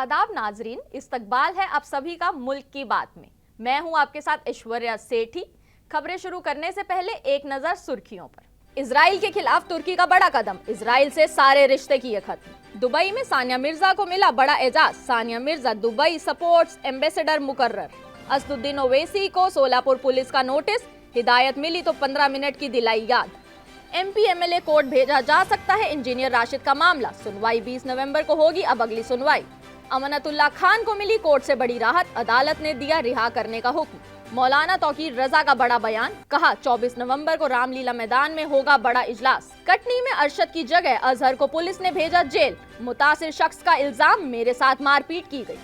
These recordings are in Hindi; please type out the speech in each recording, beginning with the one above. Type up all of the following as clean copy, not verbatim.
आदाब नाजरीन, इस्तकबाल है आप सभी का मुल्क की बात में। मैं हूं आपके साथ ऐश्वर्या सेठी। खबरें शुरू करने से पहले एक नजर सुर्खियों पर। इजराइल के खिलाफ तुर्की का बड़ा कदम, इजराइल से सारे रिश्ते किए खत्म। दुबई में सानिया मिर्जा को मिला बड़ा एजाज, Sania Mirza Dubai sports ambassador मुकर्रर। असदुद्दीन ओवैसी को सोलापुर पुलिस का नोटिस, हिदायत मिली तो 15 मिनट की दिलाई याद। MP MLA कोर्ट भेजा जा सकता है इंजीनियर राशिद का मामला, सुनवाई 20 नवंबर को होगी अब अगली सुनवाई। अमानतुल्लाह खान को मिली कोर्ट से बड़ी राहत, अदालत ने दिया रिहा करने का हुक्म। मौलाना तौकीर रजा का बड़ा बयान, कहा 24 नवंबर को रामलीला मैदान में होगा बड़ा इजलास। कटनी में अरशद की जगह अजहर को पुलिस ने भेजा जेल, मुतासिर शख्स का इल्जाम मेरे साथ मारपीट की गई।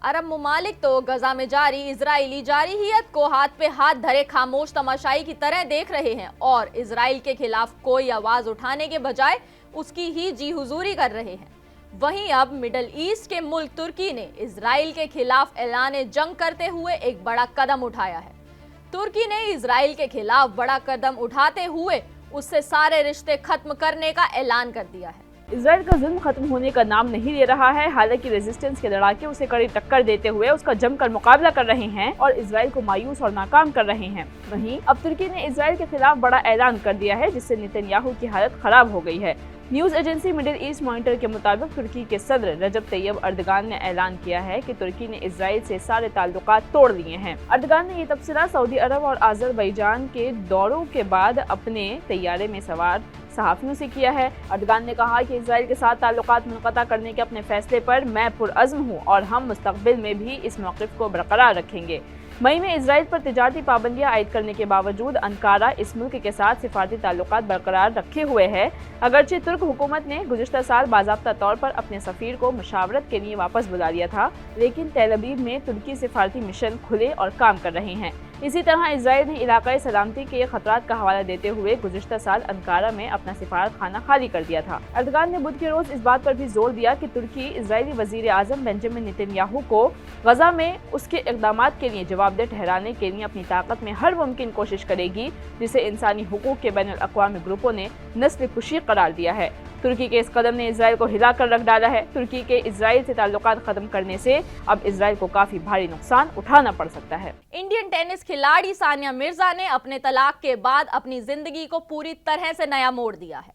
अरब मुमालिक तो गजा में जारी इजरायली जारहियत को हाथ पे हाथ धरे खामोश तमाशाई की तरह देख रहे हैं और इजराइल के खिलाफ कोई आवाज उठाने के बजाय उसकी ही जी हुजूरी कर रहे हैं। वहीं अब मिडल ईस्ट के मुल्क तुर्की ने इजराइल के खिलाफ ऐलान जंग करते हुए एक बड़ा कदम उठाया है। तुर्की ने इजराइल के खिलाफ बड़ा कदम उठाते हुए उससे सारे रिश्ते खत्म करने का ऐलान कर दिया है। इजराइल का जुल्म खत्म होने का नाम नहीं ले रहा है। हालांकि रेजिस्टेंस के लड़ाके उसे कड़ी टक्कर देते हुए उसका जमकर मुकाबला कर रहे हैं और इजराइल को मायूस और नाकाम कर रहे हैं। वहीं अब तुर्की ने इजराइल के खिलाफ बड़ा ऐलान कर दिया है, जिससे नेतन्याहू की हालत खराब हो गई है। News agency middle east monitor के मुताबिक तुर्की के सदर रजब तैयब अर्दगान ने ऐलान किया है कि तुर्की ने इजराइल से सारे ताल्लुकात तोड़ दिए हैं। अर्दगान ने ये तबसरा सऊदी अरब और अजरबैजान के दौरों के बाद अपने तैयारे में सवार सहाफियों से किया है। अर्दगान ने कहा कि इजराइल के साथ ताल्लुकात मुनक़ता करने के अपने फैसले पर मैं पुरअज़्म हूँ और हम मुस्तक़बिल में भी इस मौक़िफ़ को बरकरार रखेंगे। मई में इजराइल पर तिजारती पाबंदियां आयद करने के बावजूद अंकारा इस मुल्क के साथ सिफारती ताल्लुकात बरकरार रखे हुए है। अगरचे तुर्क हुकूमत ने गुज़िश्ता साल बाज़ाब्ता तौर पर अपने सफ़ीर को मुशावरत के लिए वापस बुला लिया था, लेकिन तेल अवीव में तुर्की सिफारती मिशन खुले और काम कर रहे हैं। इसी तरह इजराइल ने इलाकाई सलामती के खतरात का हवाला देते हुए गुज़िश्ता साल अंकारा में अपना सिफारत खाना खाली कर दिया था। अर्दगान ने बुध के रोज इस बात पर भी जोर दिया कि तुर्की इजरायली वजीर आज़म बेंजामिन नेतन्याहू को गजा में उसके इक़दामात के लिए जवाबदेह ठहराने के लिए अपनी ताकत में हर मुमकिन कोशिश करेगी, जिसे इंसानी हुकूक के बैनुल अक़वामी ग्रुपों ने नस्ल कुशी करार दिया है। तुर्की के इस कदम ने इजराइल को हिला कर रख डाला है। तुर्की के इजराइल से ताल्लुकात खत्म करने से अब इजराइल को काफी भारी नुकसान उठाना पड़ सकता है। इंडियन टेनिस खिलाड़ी सानिया मिर्जा ने अपने तलाक के बाद अपनी जिंदगी को पूरी तरह से नया मोड़ दिया है।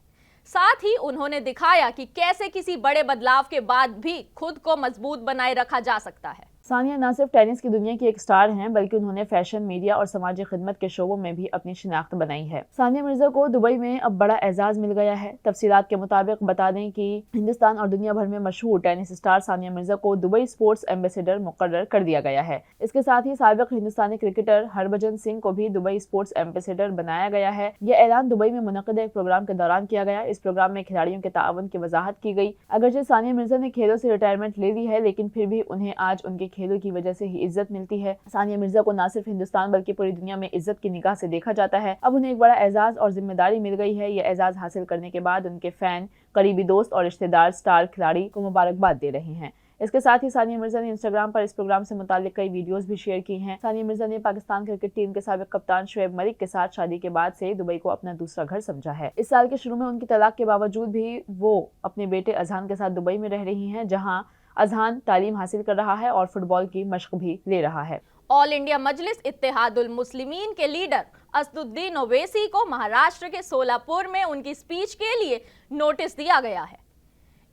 साथ ही उन्होंने दिखाया कि कैसे किसी बड़े बदलाव के बाद भी खुद को मजबूत बनाए रखा जा सकता है। सानिया न सिर्फ टेनिस की दुनिया की एक स्टार हैं, बल्कि उन्होंने फैशन, मीडिया और समाजी खिदमत के शोबों में भी अपनी शिनाख्त बनाई है। सानिया मिर्जा को दुबई में अब बड़ा एजाज मिल गया है। तफसीलात के मुताबिक बता दें कि हिंदुस्तान और दुनिया भर में मशहूर टेनिस स्टार सानिया मिर्जा को दुबई स्पोर्ट्स एम्बेसडर मुकर्रर कर दिया गया है। इसके साथ ही साबिक हिंदुस्तानी क्रिकेटर हरभजन सिंह को भी दुबई स्पोर्ट्स एम्बेसडर बनाया गया है। यह ऐलान दुबई में मुनक़िद एक प्रोग्राम के दौरान किया गया। इस प्रोग्राम में खिलाड़ियों के ताअवुन की वजाहत की गई। अगरचे सानिया मिर्जा ने खेलों से रिटायरमेंट ले ली है, लेकिन फिर भी उन्हें आज उनके खेलों की वजह से इज्जत मिलती है। सानिया मिर्जा को न सिर्फ हिंदुस्तान बल्कि पूरी दुनिया में इज्जत की निगाह से देखा जाता है। अब उन्हें एक बड़ा एजाज और जिम्मेदारी मिल गई है। यह एजाज हासिल करने के बाद उनके फैन, करीबी दोस्त और रिश्तेदार स्टार खिलाड़ी को मुबारकबाद दे रहे हैं। इसके साथ ही सानिया मिर्जा ने इंस्टाग्राम पर इस प्रोग्राम से मुतालिक कई वीडियोस भी शेयर की हैं। सानिया मिर्जा ने पाकिस्तान क्रिकेट टीम के साबिक कप्तान शुएब मलिक के साथ शादी के बाद से दुबई को अपना दूसरा घर समझा है। इस साल के शुरू में उनकी तलाक के बावजूद भी वो अपने बेटे अजहान के साथ दुबई में रह रही हैं, जहाँ अजहान तालीम हासिल कर रहा है और फुटबॉल की मशक भी ले रहा है। ऑल इंडिया मजलिस इत्तेहादुल मुस्लिमीन के लीडर असदुद्दीन ओवैसी को महाराष्ट्र के सोलापुर में उनकी स्पीच के लिए नोटिस दिया गया है।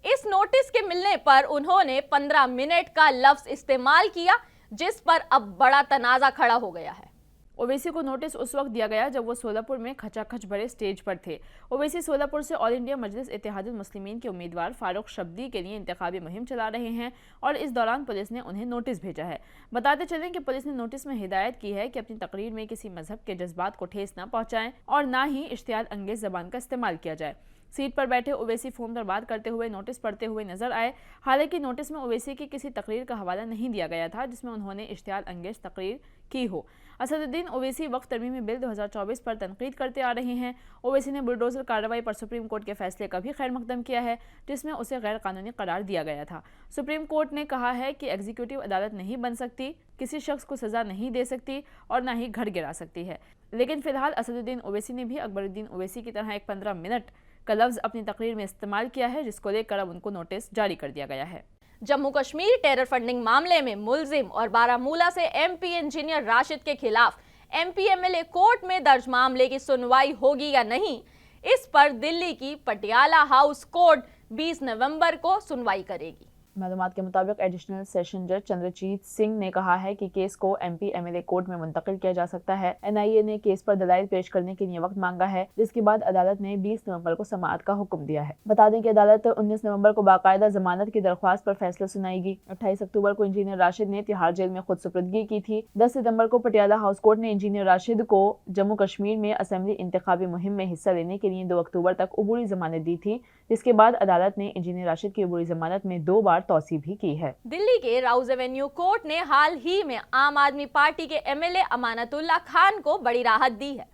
इस नोटिस के मिलने पर उन्होंने 15 मिनट का लफ्ज इस्तेमाल किया, जिस पर अब बड़ा तनाजा खड़ा हो गया है। ओवैसी को नोटिस उस वक्त दिया गया जब वो सोलापुर में खचाखच भरे स्टेज पर थे। ओवैसी सोलापुर से ऑल इंडिया मजलिस इत्तेहादुल मुस्लिमीन के उम्मीदवार फारूक शब्दी के लिए इंतखाबी मुहिम चला रहे हैं और इस दौरान पुलिस ने उन्हें नोटिस भेजा है। बताते चलें कि पुलिस ने नोटिस में हिदायत की है कि अपनी तकरीर में किसी मजहब के जज्बात को ठेस न पहुंचाएं और न ही इश्तियाल अंगेज जबान का इस्तेमाल किया जाए। सीट पर बैठे ओवैसी फोन पर बात करते हुए नोटिस पढ़ते हुए नजर आए। हालांकि नोटिस में ओवैसी की किसी तकरीर का हवाला नहीं दिया गया था जिसमें उन्होंने इश्तियाल अंगेज तकरीर की हो। असदुद्दीन ओवैसी वक्त तरमीमी बिल 2024 पर तनकीद करते आ रहे हैं। ओवैसी ने बुलडोजर कार्रवाई पर सुप्रीम कोर्ट के फैसले का भी खैर मकदम किया है, जिसमें उसे गैर कानूनी करार दिया गया था। सुप्रीम कोर्ट ने कहा है कि एग्जीक्यूटिव अदालत नहीं बन सकती, किसी शख्स को सजा नहीं दे सकती और न ही घर गिरा सकती है। लेकिन फिलहाल असदुद्दीन ओवैसी ने भी अकबरुद्दीन ओवैसी की तरह एक 15 मिनट का लफ्ज अपनी तकरीर में इस्तेमाल किया है, जिसको लेकर अब उनको नोटिस जारी कर दिया गया है। जम्मू कश्मीर टेरर फंडिंग मामले में मुलजिम और बारामूला से एमपी इंजीनियर राशिद के खिलाफ एमपी एमएलए कोर्ट में दर्ज मामले की सुनवाई होगी या नहीं, इस पर दिल्ली की पटियाला हाउस कोर्ट 20 नवंबर को सुनवाई करेगी। मालूमात के मुताबिक एडिशनल सेशन जज चंद्रजीत सिंह ने कहा है कि केस को एमपी एमएलए कोर्ट में मुंतकिल किया जा सकता है। एनआईए ने केस पर दलाइल पेश करने के लिए वक्त मांगा है, जिसके बाद अदालत ने 20 नवंबर को समाअत का हुक्म दिया है। बता दें कि अदालत 19 नवंबर को बाकायदा जमानत की दरख्वास्त पर फैसला सुनाएगी। 28 अक्टूबर को इंजीनियर राशिद ने तिहाड़ जेल में खुद सुपुर्दगी की थी। 10 सितंबर को पटियाला हाउस कोर्ट ने इंजीनियर राशिद को जम्मू कश्मीर में असेंबली इंतखाबी मुहिम में हिस्सा लेने के लिए 2 अक्टूबर तक अबूरी जमानत दी थी, जिसके बाद अदालत ने इंजीनियर राशिद की अबूरी जमानत में 2 बार तौसी भी की है। दिल्ली के राउज एवेन्यू कोर्ट ने हाल ही में आम आदमी पार्टी के एमएलए अमानतुल्लाह खान को बड़ी राहत दी है।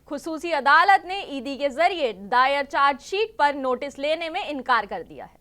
खुसूसी अदालत ने ईडी के जरिए दायर चार्जशीट पर नोटिस लेने में इनकार कर दिया है।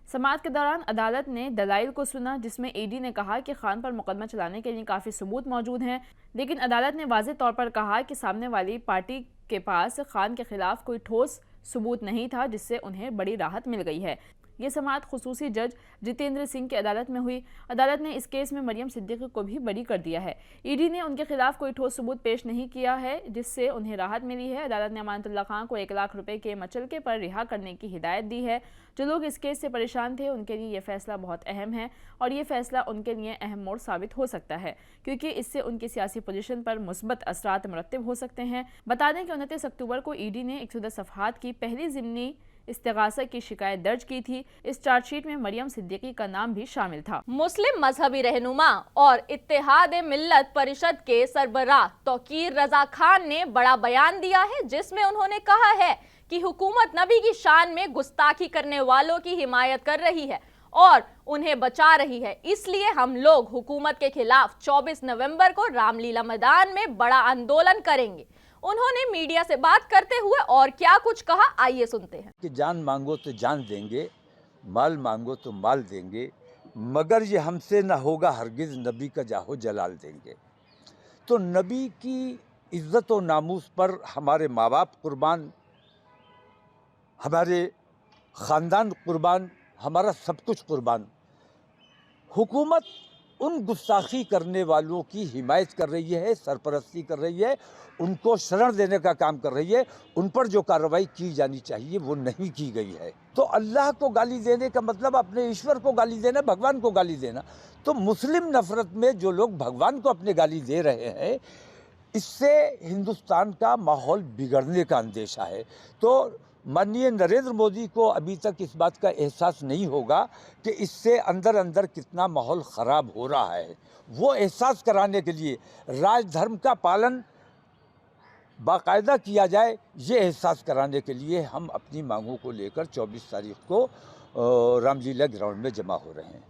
समाअत के दौरान अदालत ने दलाइल को सुना, जिसमें ईडी ने कहा कि खान पर मुकदमा चलाने के लिए काफी सबूत मौजूद हैं, लेकिन अदालत ने वाज़ेह तौर पर कहा कि सामने वाली पार्टी के पास खान के खिलाफ कोई ठोस सबूत नहीं था, जिससे उन्हें बड़ी राहत मिल गई है। ये समाअत खुसूसी जज जितेंद्र सिंह की अदालत में हुई। अदालत ने इस केस में मरियम सिद्दीकी को भी बरी कर दिया है। ईडी ने उनके खिलाफ कोई ठोस सबूत पेश नहीं किया है, जिससे उन्हें राहत मिली है। अदालत ने अमानतुल्लाह खान को 1 लाख रुपए के मचलके पर रिहा करने की हिदायत दी है। जो लोग इस केस से परेशान थे, उनके लिए यह फैसला बहुत अहम है और ये फैसला उनके लिए अहम मोड़ साबित हो सकता है, क्योंकि इससे उनकी सियासी पोजीशन पर मुस्बत असरात मुरत्तिब हो सकते हैं। बता दें कि 29 अक्टूबर को ईडी ने 110 सफ़हात की पहली ज़िमनी इस्तिगासा की शिकायत दर्ज की थी। इस चार्जशीट में मरियम सिद्दीकी का नाम भी शामिल था। मुस्लिम मजहबी रहनुमा और इत्तेहाद मिल्लत परिषद के सरबराह तौकीर रजा खान ने बड़ा बयान दिया है, जिसमें उन्होंने कहा है कि हुकूमत नबी की शान में गुस्ताखी करने वालों की हिमायत कर रही है और उन्हें बचा रही है। इसलिए हम लोग हुकूमत के खिलाफ 24 नवंबर को रामलीला मैदान में बड़ा आंदोलन करेंगे। उन्होंने मीडिया से बात करते हुए और क्या कुछ कहा, आइए सुनते हैं। कि जान मांगो तो जान देंगे, माल मांगो तो माल देंगे, मगर ये हमसे ना होगा हरगिज, नबी का जाहो जलाल देंगे। तो नबी की इज्जत और नामूस पर हमारे माँ बाप कुर्बान, हमारे ख़ानदान कुर्बान, हमारा सब कुछ कुर्बान। हुकूमत उन गुस्ताखी करने वालों की हिमायत कर रही है, सरपरस्ती कर रही है, उनको शरण देने का काम कर रही है। उन पर जो कार्रवाई की जानी चाहिए वो नहीं की गई है। तो अल्लाह को गाली देने का मतलब अपने ईश्वर को गाली देना, भगवान को गाली देना। तो मुस्लिम नफरत में जो लोग भगवान को अपने गाली दे रहे हैं, इससे हिंदुस्तान का माहौल बिगड़ने का अंदेशा है। तो माननीय नरेंद्र मोदी को अभी तक इस बात का एहसास नहीं होगा कि इससे अंदर अंदर कितना माहौल ख़राब हो रहा है। वो एहसास कराने के लिए राजधर्म का पालन बाकायदा किया जाए, ये एहसास कराने के लिए हम अपनी मांगों को लेकर 24 तारीख को रामलीला ग्राउंड में जमा हो रहे हैं।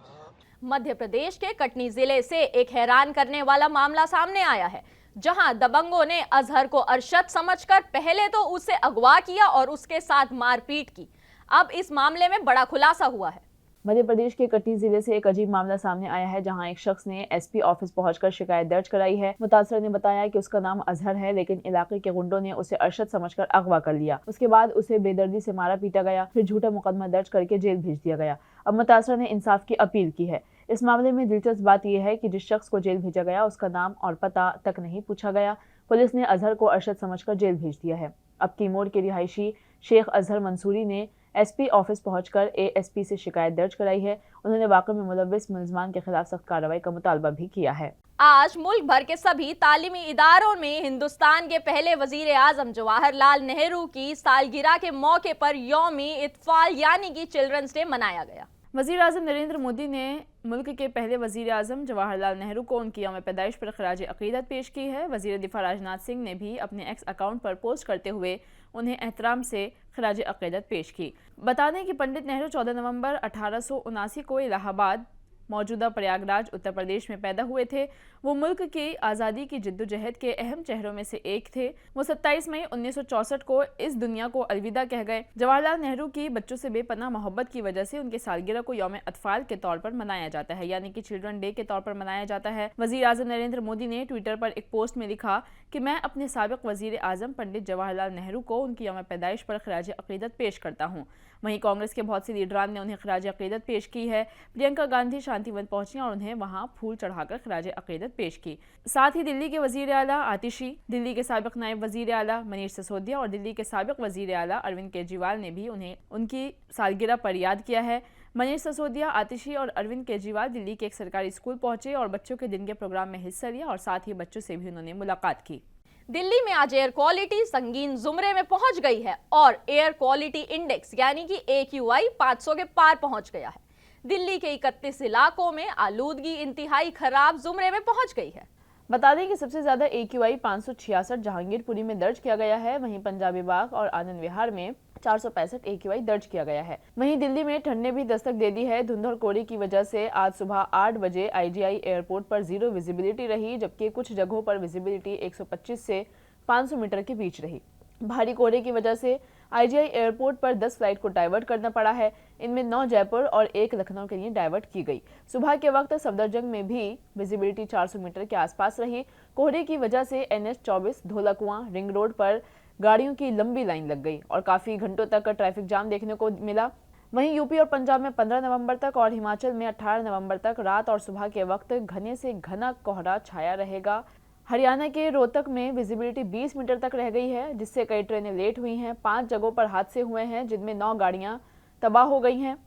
मध्य प्रदेश के कटनी जिले से एक हैरान करने वाला मामला सामने आया है, जहां दबंगों ने अजहर को अरशद समझकर पहले तो उसे अगवा किया और उसके साथ मारपीट की। अब इस मामले में बड़ा खुलासा हुआ है। मध्य प्रदेश के कटनी जिले से एक अजीब मामला सामने आया है, जहां एक शख्स ने एसपी ऑफिस पहुंचकर शिकायत दर्ज कराई है। मुतासर ने बताया कि उसका नाम अजहर है, लेकिन इलाके के गुंडों ने उसे अरशद समझकर अगवा कर लिया। उसके बाद उसे बेदर्दी से मारा पीटा गया, फिर झूठा मुकदमा दर्ज करके जेल भेज दिया गया। अब मुतासर ने इंसाफ की अपील की है। इस मामले में दिलचस्प बात यह है कि जिस शख्स को जेल भेजा गया उसका नाम और पता तक नहीं पूछा गया। पुलिस ने अजहर को अरशद समझकर जेल भेज दिया है। अब कीमोड़ के रिहायशी शेख अजहर मंसूरी ने एसपी ऑफिस पहुंचकर एएसपी से शिकायत दर्ज कराई है। उन्होंने वाक़े में मुलव्विस मुलज़मान के खिलाफ सख्त कार्रवाई का मुतालबा भी किया है। आज मुल्क भर के सभी तालीमी इदारों में हिंदुस्तान के पहले वजीर आजम जवाहरलाल नेहरू की सालगिरह के मौके पर यौमी इत्फाल यानी कि चिल्ड्रंस डे मनाया गया। वज़ीर आज़म नरेंद्र मोदी ने मुल्क के पहले वज़ीर आज़म जवाहरलाल नेहरू को उनकी यौम पैदाइश पर खराज अक़ीदत पेश की है। वज़ीर दिफा राजनाथ सिंह ने भी अपने एक्स अकाउंट पर पोस्ट करते हुए उन्हें एहतराम से खराज अक़ीदत पेश की। बता दें कि पंडित नेहरू 14 नवंबर 1879 को इलाहाबाद मौजूदा प्रयागराज उत्तर प्रदेश में पैदा हुए थे। वो मुल्क की आज़ादी की जिद्दोजहद के अहम चेहरों में से एक थे। वो 27 मई 1964 को इस दुनिया को अलविदा कह गए। जवाहरलाल नेहरू की बच्चों से बेपनाह मोहब्बत की वजह से उनके सालगिरह को यौम अतफाल के तौर पर मनाया जाता है, यानी कि चिल्ड्रन डे के तौर पर मनाया जाता है। वज़ीर आज़म नरेंद्र मोदी ने ट्विटर पर एक पोस्ट में लिखा कि मैं अपने साबिक़ वज़ीर आज़म पंडित जवाहरलाल नेहरू को उनकी यौम पैदाइश पर खराज अक़ीदत पेश करता हूँ। वहीं कांग्रेस के बहुत से लीडरान ने उन्हें खिराज अकीदत पेश की है। प्रियंका गांधी शांतिवन पहुंची और उन्हें वहां फूल चढ़ाकर खिराज अकीदत पेश की। साथ ही दिल्ली के वजीर आला आतिशी, दिल्ली के साबिक नायब वजीर आला मनीष सिसोदिया और दिल्ली के साबिक वजीर आला अरविंद केजरीवाल ने भी उन्हें उनकी सालगिरह पर याद किया है। मनीष सिसोदिया, आतिशी और अरविंद केजरीवाल दिल्ली के एक सरकारी स्कूल पहुंचे और बच्चों के दिन के प्रोग्राम में हिस्सा लिया और साथ ही बच्चों से भी उन्होंने मुलाकात की। दिल्ली में आज एयर क्वालिटी संगीन जुमरे में पहुंच गई है और एयर क्वालिटी इंडेक्स यानी कि AQI 500 के पार पहुंच गया है। दिल्ली के 31 इलाकों में आलूदगी इंतहाई खराब जुमरे में पहुंच गई है। बता दें कि सबसे ज्यादा AQI 566 जहांगीरपुरी में दर्ज किया गया है। वहीं पंजाबी बाग और आनंद विहार में 465 AQI दर्ज किया गया है। वहीं दिल्ली में ठंड ने भी दस्तक दे दी है। धुंध और कोहरे की वजह से आज सुबह 8 बजे IGI एयरपोर्ट पर 0 विजिबिलिटी रही, जबकि कुछ जगहों पर विजिबिलिटी 125 से 500 मीटर के बीच रही। भारी कोहरे की वजह से IGI एयरपोर्ट पर 10 फ्लाइट को डाइवर्ट करना पड़ा है। इनमें 9 जयपुर और 1 लखनऊ के लिए डाइवर्ट की गई। सुबह के वक्त सफदरजंग में भी विजिबिलिटी 400 मीटर के आसपास रही। कोहरे की वजह से NH-24 धोलाकुआं रिंग रोड पर गाड़ियों की लंबी लाइन लग गई और काफी घंटों तक ट्रैफिक जाम देखने को मिला। वहीं यूपी और पंजाब में 15 नवंबर तक और हिमाचल में 18 नवंबर तक रात और सुबह के वक्त घने से घना कोहरा छाया रहेगा। हरियाणा के रोहतक में विजिबिलिटी 20 मीटर तक रह गई है, जिससे कई ट्रेनें लेट हुई हैं। 5 जगहों पर हादसे हुए हैं, जिनमें 9 गाड़ियां तबाह हो गई हैं।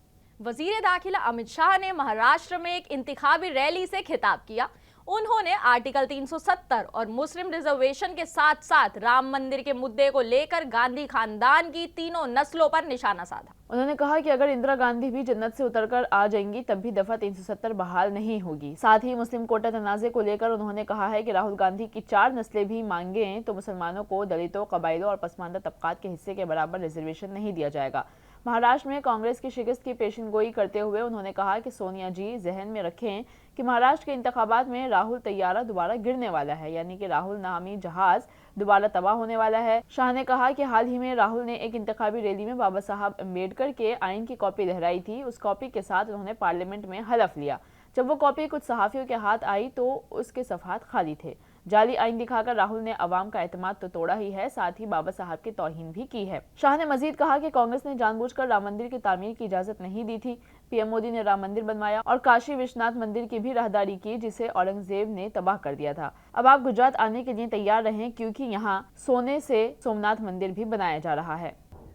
वजीर दाखिला अमित शाह ने महाराष्ट्र में एक इंतखाबी रैली से खिताब किया। उन्होंने आर्टिकल 370 और मुस्लिम रिजर्वेशन के साथ साथ राम मंदिर के मुद्दे को लेकर गांधी खानदान की तीनों नस्लों पर निशाना साधा। उन्होंने कहा कि अगर इंदिरा गांधी भी जन्नत से उतरकर आ जाएंगी तब भी दफा 370 बहाल नहीं होगी। साथ ही मुस्लिम कोटा तनाज़े को लेकर उन्होंने कहा है कि राहुल गांधी की 4 नस्लें भी मांगें तो मुसलमानों को दलितों, कबाइलों और पसमानदा तबकात के हिस्से के बराबर रिजर्वेशन नहीं दिया जाएगा। महाराष्ट्र में कांग्रेस की शिकस्त की पेशिनगोई करते हुए उन्होंने कहा कि सोनिया जी जहन में रखें कि महाराष्ट्र के इंतखाबात में राहुल तैयारा दोबारा गिरने वाला है, यानी कि राहुल नामी जहाज दोबारा तबाह होने वाला है। शाह ने कहा कि हाल ही में राहुल ने एक इंतखाबी रैली में बाबा साहब अम्बेडकर के आइन की कॉपी लहराई थी। उस कॉपी के साथ उन्होंने पार्लियामेंट में हलफ लिया। जब वो कॉपी कुछ सहाफियों के हाथ आई तो उसके सफ़हात खाली थे। जाली आइन दिखाकर राहुल ने अवाम का एतमाद तो तोड़ा ही है, साथ ही बाबा साहब की तौहीन भी की है। शाह ने मजीद कहा कि कांग्रेस ने जानबूझकर राम मंदिर की तामीर की इजाजत नहीं दी थी। PM मोदी ने राम मंदिर बनवाया और काशी विश्वनाथ मंदिर की भी राहदारी की, जिसे औरंगजेब ने तबाह कर दिया था। अब आप गुजरात आने के लिए तैयार रहें, क्योंकि यहाँ सोने से सोमनाथ मंदिर भी बनाया जा रहा है।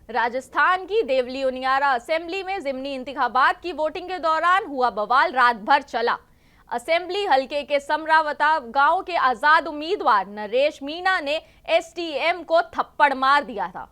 राजस्थान की देवली उनियारा असेंबली में जिमनी इंतखाबात की वोटिंग के दौरान हुआ बवाल रात भर चला। असेंबली हलके के समरावता गांव के आजाद उम्मीदवार नरेश मीणा ने STM को थप्पड़ मार दिया था।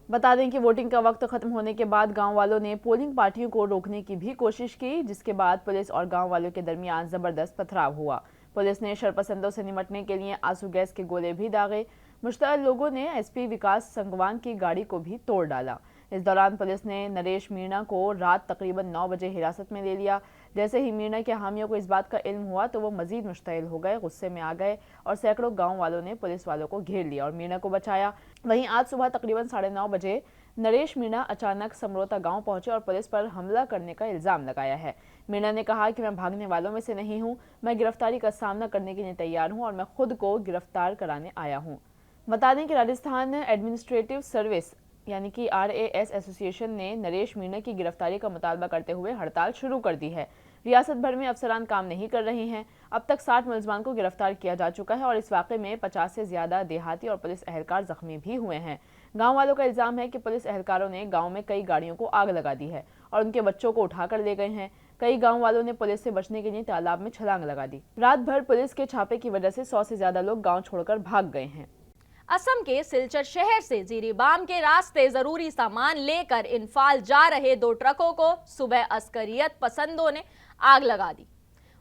बता दें कि वोटिंग का वक्त खत्म होने के बाद गांव वालों ने पोलिंग पार्टियों को रोकने की भी कोशिश की, जिसके बाद पुलिस और गांव वालों के दरमियान जबरदस्त पथराव हुआ। पुलिस ने शरपसंदों से निपटने के लिए आंसू गैस के गोले भी दागे। मुश्तअल लोगों ने SP विकास संगवान की गाड़ी को भी तोड़ डाला। इस दौरान पुलिस ने नरेश मीणा को रात तकरीबन 9 बजे हिरासत में ले लिया। जैसे ही मीणा के हामियों को इस बात का इल्म हुआ तो वो मजीद मुश्तइल हो गए, गुस्से में आ गए और सैकड़ों गांव वालों ने पुलिस वालों को घेर लिया और मीणा को बचाया। वहीं आज सुबह तकरीबन 9:30 बजे नरेश मीणा अचानक समरोता गांव पहुंचे और पुलिस पर हमला करने का इल्जाम लगाया है। मीणा ने कहा कि मैं भागने वालों में से नहीं हूं, मैं गिरफ्तारी का सामना करने के लिए तैयार हूं और मैं खुद को गिरफ्तार कराने आया हूं। बता दें कि राजस्थान एडमिनिस्ट्रेटिव सर्विस यानी कि RAS एसोसिएशन ने नरेश मीणा की गिरफ्तारी का मुतालबा करते हुए हड़ताल शुरू कर दी है। रियासत भर में अफसरान काम नहीं कर रहे हैं। अब तक 60 मुलजमान को गिरफ्तार किया जा चुका है और इस वाक़े में 50 से ज्यादा देहाती और पुलिस एहलकार जख्मी भी हुए हैं। गांव वालों का इल्जाम है कि पुलिस एहलकारों ने गांव में कई गाड़ियों को आग लगा दी है और उनके बच्चों को उठाकर ले गए हैं। कई गांव वालों ने पुलिस से बचने के लिए तालाब में छलांग लगा दी। रात भर पुलिस के छापे की वजह से 100 से ज्यादा लोग गाँव छोड़कर भाग गए हैं। असम के सिलचर शहर से जिरीबाम के रास्ते जरूरी सामान लेकर इन्फाल जा रहे 2 ट्रकों को सुबह अस्करियत पसंदों ने आग लगा दी।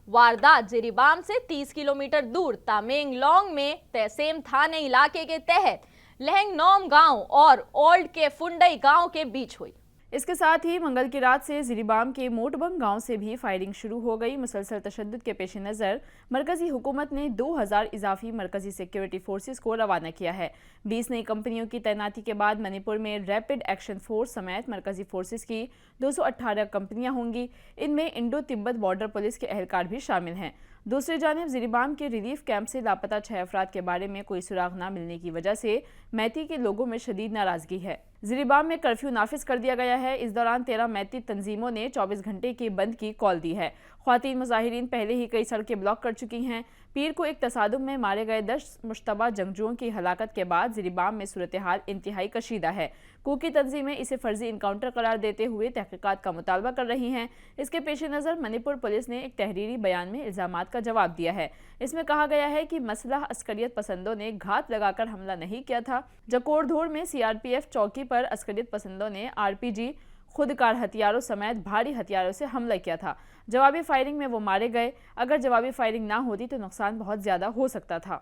वारदात जिरीबाम से 30 किलोमीटर दूर तामेंगलोंग में तहसीम थाने इलाके के तहत लहंगनोम गांव और ओल्ड के फुंडई गांव के बीच हुई। इसके साथ ही मंगल की रात से जिरीबाम के मोटबंग गांव से भी फायरिंग शुरू हो गई। मुसलसल तशद्दुद के पेश नज़र मरकजी हुकूमत ने 2000 इजाफी मरकजी सिक्योरिटी फोर्सेस को रवाना किया है। 20 नई कंपनियों की तैनाती के बाद मणिपुर में रैपिड एक्शन फोर्स समेत मरकजी फोर्सेस की 218 कंपनियां होंगी। इनमें इंडो तिब्बत बॉर्डर पुलिस के एहलकार भी शामिल हैं। दूसरी जानिब जिरीबाम के रिलीफ कैंप से लापता 6 अफराद के बारे में कोई सुराग न मिलने की वजह से मैती के लोगों में शदीद नाराजगी है। ज़िरीबाम में कर्फ्यू नाफिज कर दिया गया है। इस दौरान 13 मैती तंजीमों ने 24 घंटे के बंद की कॉल दी है। ख्वातीन मुजाहिरीन पहले ही कई सड़कें ब्लॉक कर चुकी हैं। पीर को एक तसादुम में मारे गए 10 मुश्तबा जंगजुओं की हलाकत के बाद ज़िरीबाम में सूरत हाल इंतहाई कशीदा है। कुकी तंजीमें इसे फर्जी इनकाउंटर करार देते हुए तहकीकात का मुतालबा कर रही हैं। इसके पेश नज़र मणिपुर पुलिस ने एक तहरीरी बयान में इल्ज़ामात का जवाब दिया है। इसमें कहा गया है कि मसला अस्करियत पसंदों ने घात लगाकर हमला नहीं किया था। जकोरधोर में CRPF चौकी पर अस्करियत पसंदों ने RPG खुदकार हथियारों समेत भारी हथियारों से हमला किया था। जवाबी फायरिंग में वो मारे गए। अगर जवाबी फायरिंग ना होती तो नुकसान बहुत ज्यादा हो सकता था।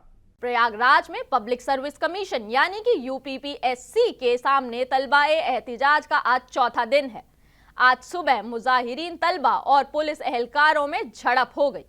प्रयागराज में पब्लिक सर्विस कमीशन यानी कि UPPSC के सामने तलबाए एहतिजाज का आज चौथा दिन है। आज सुबह मुजाहिरीन तलबा और पुलिस एहलकारों में झड़प हो गई।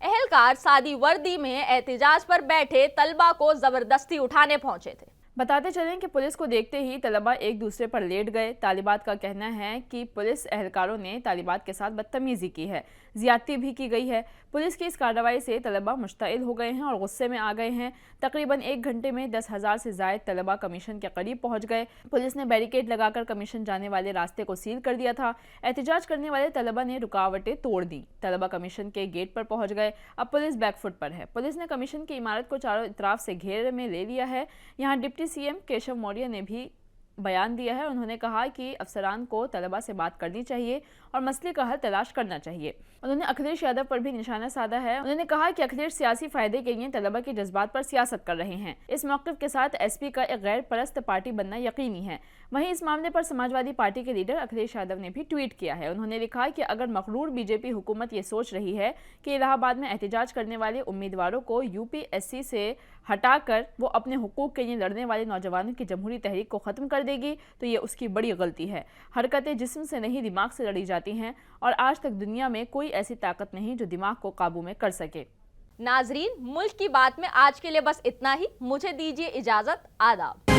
एहलकार सादी वर्दी में एहतिजाज पर बैठे तलबा को जबरदस्ती उठाने पहुंचे थे। बताते चलें कि पुलिस को देखते ही तलबा एक दूसरे पर लेट गए। तालिबात का कहना है कि पुलिस एहलकारों ने तालिबात के साथ बदतमीजी की है, ज्यादती भी की गई है। पुलिस की इस कार्रवाई से तलबा मुश्ताइल हो गए हैं और गुस्से में आ गए हैं। तकरीबन 1 घंटे में 10,000 से ज़ायद तलबा कमीशन के करीब पहुंच गए। पुलिस ने बैरिकेड लगाकर कमीशन जाने वाले रास्ते को सील कर दिया था। एहतिजाज करने वाले तलबा ने रुकावटें तोड़ दी। तलबा कमीशन के गेट पर पहुंच गए। अब पुलिस बैकफुट पर है। पुलिस ने कमीशन की इमारत को चारों तरफ से घेरे में ले लिया है। यहाँ डिप्टी CM केशव मौर्य ने भी बयान दिया है। उन्होंने कहा कि अफसरान को तलबा से बात करनी चाहिए और मसले का हल तलाश करना चाहिए। उन्होंने अखिलेश यादव पर भी निशाना साधा है। उन्होंने कहा कि अखिलेश सियासी फायदे के लिए तलबा के जज्बात पर सियासत कर रहे हैं। इस मौक़िफ़ के साथ SP का एक गैर परस्त पार्टी बनना यकीनी है। वहीं इस मामले पर समाजवादी पार्टी के लीडर अखिलेश यादव ने भी ट्वीट किया है। उन्होंने लिखा कि अगर मगरूर BJP हुकूमत ये सोच रही है कि इलाहाबाद में एहतिजाज करने वाले उम्मीदवारों को UPSC से हटाकर वो अपने हुकूक के लिए लड़ने वाले नौजवानों की जमहूरी तहरीक को ख़त्म कर देगी तो ये उसकी बड़ी गलती है। हरकतें जिस्म से नहीं दिमाग से लड़ी जाती हैं और आज तक दुनिया में कोई ऐसी ताकत नहीं जो दिमाग को काबू में कर सके। नाजरीन, मुल्क की बात में आज के लिए बस इतना ही। मुझे दीजिए इजाज़त। आदाब।